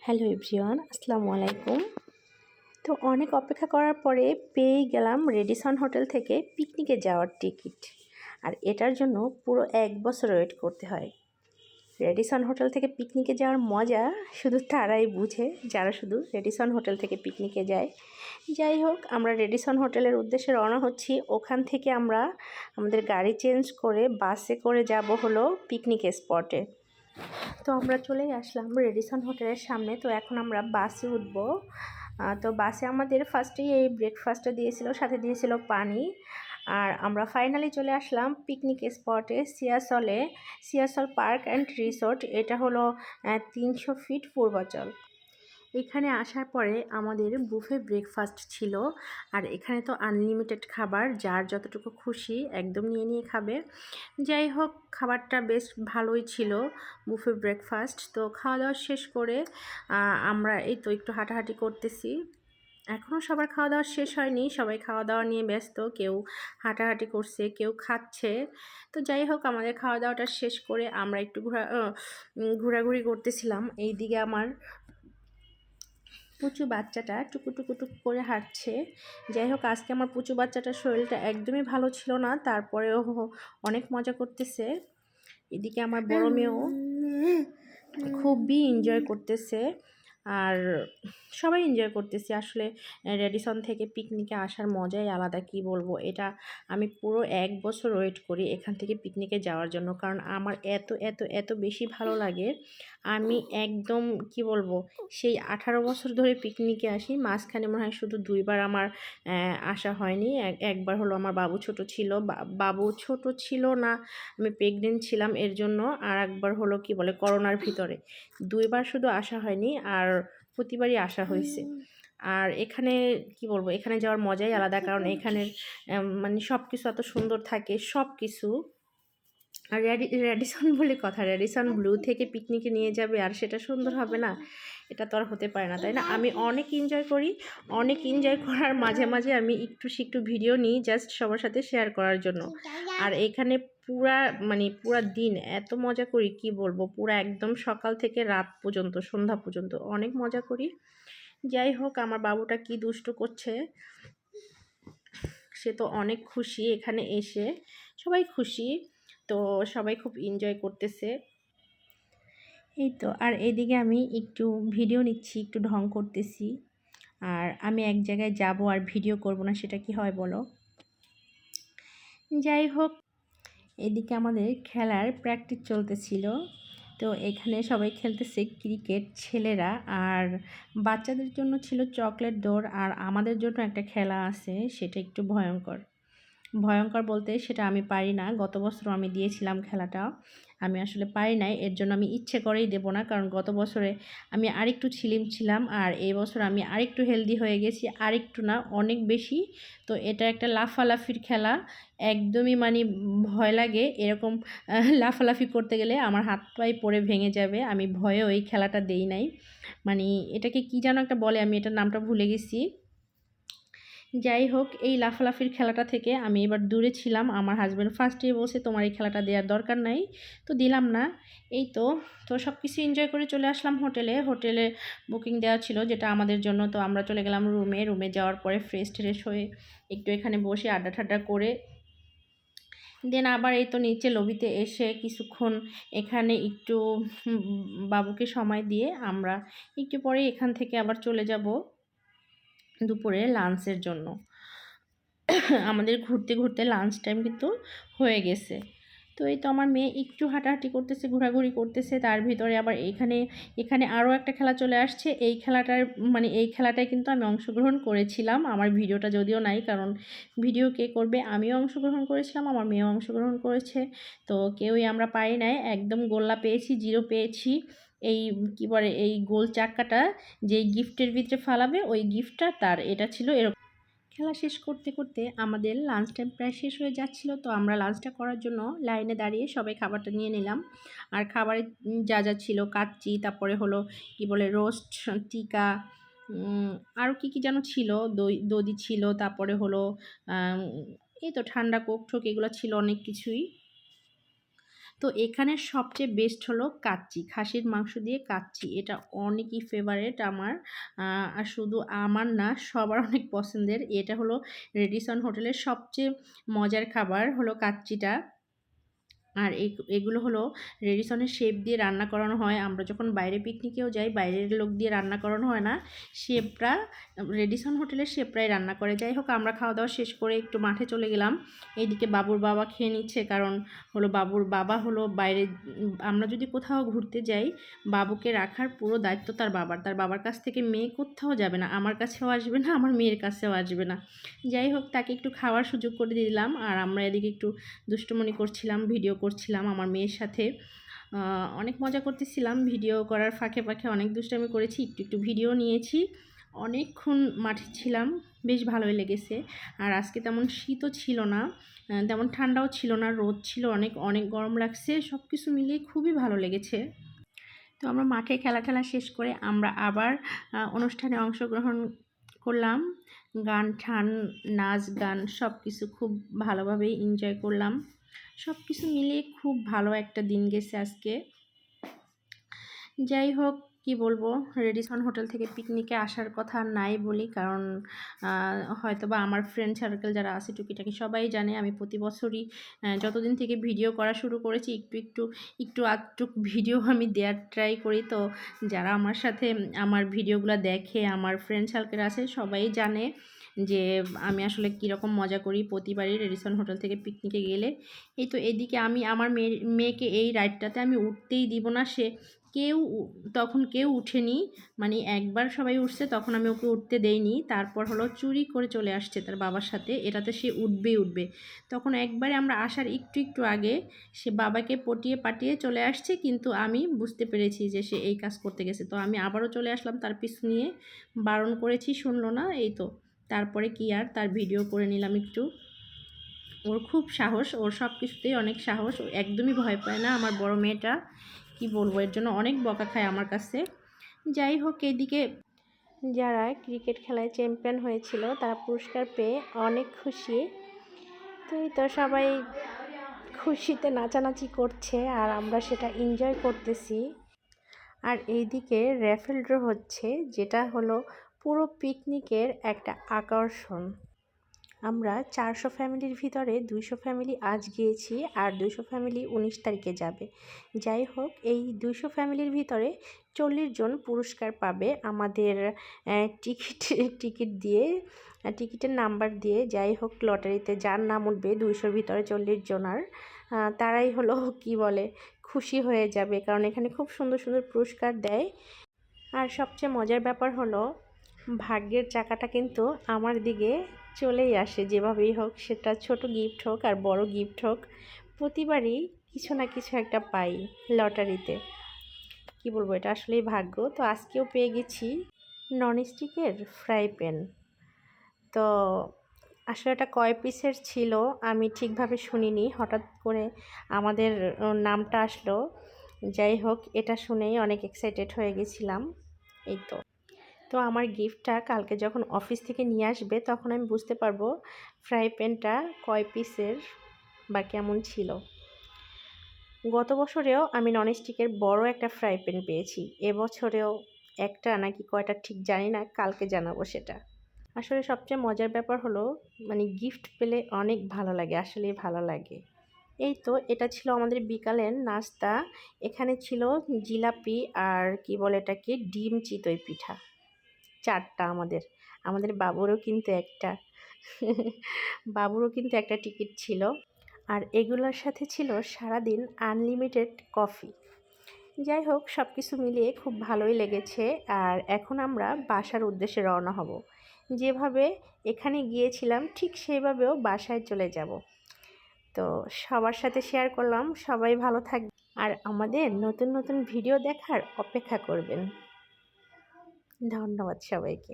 Hello everyone, আসসালামু আলাইকুম। তো অনেক অপেক্ষা করার পরে পেয়ে গেলাম রেডিসন হোটেল থেকে পিকনিকে যাওয়ার টিকিট। আর এটার জন্য পুরো 1 বছর ওয়েট করতে হয়। রেডিসন হোটেল থেকে পিকনিকে যাওয়ার মজা শুধু তারাই বুঝে যারা শুধু রেডিসন হোটেল থেকে পিকনিকে যায়। যাই হোক, আমরা রেডিসন হোটেলের উদ্দেশ্যে রওনা হচ্ছি। ওখান থেকে আমরা আমাদের গাড়ি চেঞ্জ করে বাসে করে যাব হলো পিকনিক স্পটে। তো আমরা চলেই আসলাম রেডিসন হোটেলের সামনে। তো এখন আমরা বাসে উঠবো। তো বাসে আমাদের ফার্স্টেই এই ব্রেকফাস্টটা দিয়েছিল, সাথে দিয়েছিল পানি। আর আমরা ফাইনালি চলে আসলাম পিকনিক স্পটে সিয়াসল পার্ক অ্যান্ড রিসোর্ট। এটা হলো 300 ফিট পূর্বাচল। এখানে আসার পরে আমাদের বুফে ব্রেকফাস্ট ছিল। আর এখানে তো আনলিমিটেড খাবার, যার যতটুকু খুশি একদম নিয়ে নিয়ে খাবে। যাই হোক, খাবারটা বেশ ভালোই ছিল বুফে ব্রেকফাস্ট। তো খাওয়া দাওয়া শেষ করে আমরা এই তো একটু হাঁটাহাঁটি করতেছি। এখনও সবার খাওয়া দাওয়া শেষ হয়নি, সবাই খাওয়া দাওয়া নিয়ে ব্যস্ত, কেউ হাঁটাহাঁটি করছে, কেউ খাচ্ছে। তো যাই হোক, আমাদের খাওয়া দাওয়াটা শেষ করে আমরা একটু ঘোরাঘুরি করতেছিলাম। এইদিকে আমার পুচু বাচ্চাটা টুকু টুকু টুকু করে হাঁটছে। যাই হোক, আজকে আমার পুচু বাচ্চাটার শরীরটা একদমই ভালো ছিল না, তারপরেও অনেক মজা করতেছে। এদিকে আমার বড় মেয়েও খুবই এনজয় করতেছে। আর সবাই এনজয় করতেছি। আসলে রেডিসন থেকে পিকনিকে আসার মজাই আলাদা, কি বলবো। এটা আমি পুরো 1 বছর ওয়েট করি এখান থেকে পিকনিকে যাওয়ার জন্য, কারণ আমার এত এত এত বেশি ভালো লাগে। আমি একদম কি বলবো, সেই 18 বছর ধরে পিকনিকে আসি। মাঝখানে মনে হয় শুধু 2বার আমার আসা হয়নি। একবার হলো আমার বাবু ছোট ছিল, বাবু ছোট ছিল না, আমি প্রেগনেন্ট ছিলাম এর জন্য। আর একবার হলো কি বলে করোনার ভিতরে। 2বার শুধু আসা হয়নি, আর প্রতিবারই আসা হয়েছে। আর এখানে কি বলবো, এখানে যাওয়ার মজাই আলাদা, কারণ এখানের মানে সব কিছু এত সুন্দর থাকে, সব কিছু। আর রেডিসন বলে কথা, রেডিসন ব্লু থেকে পিকনিকে নিয়ে যাবে আর সেটা সুন্দর হবে না, এটা তো আর হতে পারে না, তাই না? আমি অনেক এনজয় করি, অনেক এনজয় করার মাঝে মাঝে আমি একটু ভিডিও নিই জাস্ট সবার সাথে শেয়ার করার জন্য। আর এখানে পুরা দিন এত মজা করি, কি বলবো, পুরা একদম সকাল থেকে রাত পর্যন্ত, সন্ধ্যা পর্যন্ত অনেক মজা করি। যাই হোক, আমার বাবুটা কি দুষ্ট করছে, সে তো অনেক খুশি এখানে এসে, সবাই খুশি। তো সবাই খুব এনজয় করতেছে। এই তো, আর এদিকে আমি একটু ভিডিও নিচ্ছি, একটু ঢং করতেছি। আর আমি এক জায়গায় যাব আর ভিডিও করব না, সেটা কি হয় বলো? যাই হোক, এদিকে আমাদের খেলার প্র্যাকটিস চলতেছিল। তো এখানে সবাই খেলতেছে ক্রিকেট, ছেলেরা। আর বাচ্চাদের জন্য ছিল চকলেট দৌড়। আর আমাদের জন্য একটা খেলা আছে, সেটা একটু ভয়ঙ্কর। ভয়ঙ্কর বলতে সেটা আমি পারি না। গত বছরও আমি দিয়েছিলাম খেলাটা, আমি আসলে পারি নাই। এর জন্য আমি ইচ্ছে করেই দেব না, কারণ গত বছরে আমি আরেকটু ছিলিম ছিলাম, আর এই বছর আমি আরেকটু হেলদি হয়ে গেছি, আরেকটু না অনেক বেশি। তো এটা একটা লাফালাফির খেলা, একদমই মানে ভয় লাগে এরকম লাফালাফি করতে গেলে আমার হাত পায়ে পড়ে ভেঙে যাবে। আমি ভয়ে ওই খেলাটা দেই নাই। মানে এটাকে কি যেন একটা বলে, আমি এটার নামটা ভুলে গেছি। যাই হোক, এই লাফালাফির খেলাটা থেকে আমি এবার দূরে ছিলাম। আমার হাজব্যান্ড ফার্স্টেই বলছে তোমার এই খেলাটা দেওয়ার দরকার নাই, তো দিলাম না। এই তো তো সব কিছু এনজয় করে চলে আসলাম হোটেলে বুকিং দেওয়া ছিল যেটা আমাদের জন্য। তো আমরা চলে গেলাম রুমে যাওয়ার পরে ফ্রেশ ট্রেশ হয়ে একটু এখানে বসে আড্ডা ঠাড্ডা করে দেন আবার এই তো নিচে লবিতে এসে কিছুক্ষণ এখানে একটু বাবুকে সময় দিয়ে আমরা একটু পরে এখান থেকে আবার চলে যাব দুপুরে লাঞ্চের জন্য। আমাদের ঘুরতে ঘুরতে লাঞ্চ টাইম কিন্তু হয়ে গেছে। তো এই তো আমার মেয়ে একটু হাঁটাহাঁটি করতেছে, ঘোরাঘুরি করতেছে, তার ভিতরে আবার এখানে আরও একটা খেলা চলে আসছে। এই খেলাটায় কিন্তু আমি অংশগ্রহণ করেছিলাম। আমার ভিডিওটা যদিও নাই, কারণ ভিডিও কে করবে, আমিও অংশগ্রহণ করেছিলাম, আমার মেয়েও অংশগ্রহণ করেছে। তো কেউই আমরা পারি নাই, একদম গোল্লা পেয়েছি, 0 পেয়েছি। এই কী বলে, এই গোল চাক্কাটা যেই গিফটের ভিতরে ফালাবে ওই গিফটটা তার, এটা ছিল এরকম। খেলা শেষ করতে করতে আমাদের লাঞ্চ টাইম প্রায় শেষ হয়ে যাচ্ছিল। তো আমরা লাঞ্চটা করার জন্য লাইনে দাঁড়িয়ে সবাই খাবারটা নিয়ে নিলাম। আর খাবারে যা যা ছিল, কাচ্চি, তারপরে হলো কি বলে রোস্ট, টিকা, আরও কী যেন ছিল, দই ছিল, তারপরে হলো এই তো ঠান্ডা কোক ঠোক, এগুলো ছিল অনেক কিছুই। তো এখানে সবচেয়ে বেস্ট হলো কাচ্চি, খাসির মাংস দিয়ে কাচ্চি। এটা অনেকই ফেভারেট আমার। আর শুধু আমার না, সবার অনেক পছন্দের। এটা হলো রেডিসন হোটেলের সবচেয়ে মজার খাবার হলো কাচ্চিটা। আর এগুলো হলো রেডিসনের শেফ দিয়ে রান্না করানো হয়। আমরা যখন বাইরে পিকনিকেও যাই, বাইরের লোক দিয়ে রান্না করানো হয় না, শেফরা, রেডিসন হোটেলের শেফরাই রান্না করে। যাই হোক, আমরা খাওয়া দাওয়া শেষ করে একটু মাঠে চলে গেলাম। এইদিকে বাবুর বাবা খেয়ে নিচ্ছে, কারণ হলো বাবুর বাবা হলো বাইরে, আমরা যদি কোথাও ঘুরতে যাই, বাবুকে রাখার পুরো দায়িত্ব তার বাবার। তার বাবার কাছ থেকে মেয়ে কোথাও যাবে না, আমার কাছেও আসবে না, আমার মেয়ের কাছেও আসবে না। যাই হোক, তাকে একটু খাওয়ার সুযোগ করে দিলাম। আর আমরা এদিকে একটু দুষ্টুমনি করছিলাম, ভিডিও করছিলাম আমার মেয়ের সাথে। অনেক মজা করতেছিলাম, ভিডিও করার ফাঁকে ফাঁকে অনেক দুষ্টামি করেছি, একটু একটু ভিডিও নিয়েছি। অনেকক্ষণ মাঠে ছিলাম, বেশ ভালোই লেগেছে। আর আজকে তেমন শীতও ছিল না, তেমন ঠান্ডাও ছিল না, রোদ ছিল অনেক, অনেক গরম লাগছে। সব কিছু মিলিয়ে খুবই ভালো লেগেছে। তো আমরা মাঠে খেলা টেলা শেষ করে আমরা আবার অনুষ্ঠানে অংশগ্রহণ করলাম। গান ঠান, নাচ গান সব কিছু খুব ভালোভাবেই এনজয় করলাম। সব কিছু মিলিয়ে খুব ভালো একটা দিন গেছে আজকে। যাই হোক, কি বলবো, রেডিসন হোটেল থেকে পিকনিকে আসার কথা নাই বলি, কারণ হয়তোবা আমার ফ্রেন্ড সার্কেল যারা আছে টুকিটাকি সবাই জানে আমি প্রতি বছরই যতদিন থেকে ভিডিও করা শুরু করেছি একটু আধটুক ভিডিও আমি দেওয়ার ট্রাই করি। তো যারা আমার সাথে আমার ভিডিওগুলো দেখে, আমার ফ্রেন্ড সার্কেল আছে, সবাই জানে যে আমি আসলে কীরকম মজা করি প্রতিবারই রেডিসন হোটেল থেকে পিকনিকে গেলে। এই তো এদিকে আমি আমার মেয়েকে এই রাইডটাতে আমি উঠতেই দিব না, তখন কেউ উঠেনি, মানে একবার সবাই উঠছে, তখন আমি ওকে উঠতে দেইনি। তারপর হলো চুরি করে চলে আসছে তার বাবার সাথে, এটাতে সে উঠবে। তখন একবারে আমরা আসার একটু আগে সে বাবাকে পটিয়ে পাটিয়ে চলে আসছে, কিন্তু আমি বুঝতে পেরেছি যে সে এই কাজ করতে গেছে। তো আমি আবারও চলে আসলাম তার পিছু নিয়ে, বারণ করেছি, শুনলো না। এই তো তারপরে কি আর, তার ভিডিও করে নিলাম একটু। ওর খুব সাহস, ওর সব কিছুতেই অনেক সাহস, ও একদমই ভয় পায় না আমার বড় মেয়েটা। কি বলবো, এর জন্য অনেক বকা খায় আমার কাছে। যাই হোক, এদিকে যারা ক্রিকেট খেলায় চ্যাম্পিয়ন হয়েছিল তারা পুরস্কার পেয়ে অনেক খুশি। তো এই তো সবাই খুশিতে নাচানাচি করছে আর আমরা সেটা এনজয় করতেছি। আর এইদিকে র্যাফেল ড্র হচ্ছে, যেটা হলো পুরো পিকনিকের একটা আকর্ষণ। আমরা 400 ফ্যামিলির ভিতরে 200 ফ্যামিলি আজ গিয়েছি, আর 200 ফ্যামিলি 19 তারিখে যাবে। যাই হোক, এই 200 ফ্যামিলির ভিতরে 40 জন পুরস্কার পাবে আমাদের টিকিট দিয়ে, টিকিটের নাম্বার দিয়ে। যাই হোক, লটারিতে যার নাম উঠবে 200-র ভিতরে 40 জনার, তারাই হলো কি বলে খুশি হয়ে যাবে, কারণ এখানে খুব সুন্দর সুন্দর পুরস্কার দেয়। আর সবচেয়ে মজার ব্যাপার হলো, ভাগ্যের চাকাটা কিন্তু আমার দিকে চলেই আসে, যেভাবেই হোক, সেটা ছোট গিফট হোক আর বড় গিফট হোক, প্রতিবারই কিছু না কিছু একটা পাই লটারিতে। কি বলবো, এটা আসলেই ভাগ্য। তো আজকেও পেয়ে গেছি ননস্টিকের ফ্রাই প্যান। তো আসলে এটা কয় পিসের ছিল আমি ঠিকভাবে শুনিনি, হঠাৎ করে আমাদের নামটা আসলো। যাই হোক, এটা শুনেই অনেক এক্সাইটেড হয়ে গেছিলাম। এই তো আমার গিফটটা কালকে যখন অফিস থেকে নিয়ে আসবে, তখন আমি বুঝতে পারবো ফ্রাই প্যানটা কয় পিসের বা কেমন ছিল। গত বছরেও আমি ননস্টিকের বড় একটা ফ্রাই প্যান পেয়েছি, এবছরেও একটা নাকি কয়টা ঠিক জানি না, কালকে জানাবো সেটা। আসলে সবচেয়ে মজার ব্যাপার হলো, মানে গিফট পেলে অনেক ভালো লাগে, আসলেই ভালো লাগে। এই তো এটা ছিল আমাদের বিকালের নাস্তা। এখানে ছিল জিলাপি আর কি বলে এটাকে, ডিম চিতই পিঠা, 4টা। আমাদের বাবুরও কিন্তু একটা টিকিট ছিল। আর এগুলোর সাথে ছিল সারাদিন আনলিমিটেড কফি। যাই হোক, সব কিছু মিলিয়ে খুব ভালোই লেগেছে। আর এখন আমরা বাসার উদ্দেশ্যে রওনা হব। যেভাবে এখানে গিয়েছিলাম ঠিক সেইভাবেও বাসায় চলে যাব। তো সবার সাথে শেয়ার করলাম, সবাই ভালো থাকবে আর আমাদের নতুন নতুন ভিডিও দেখার অপেক্ষা করবেন। ধন্যবাদ সবাইকে।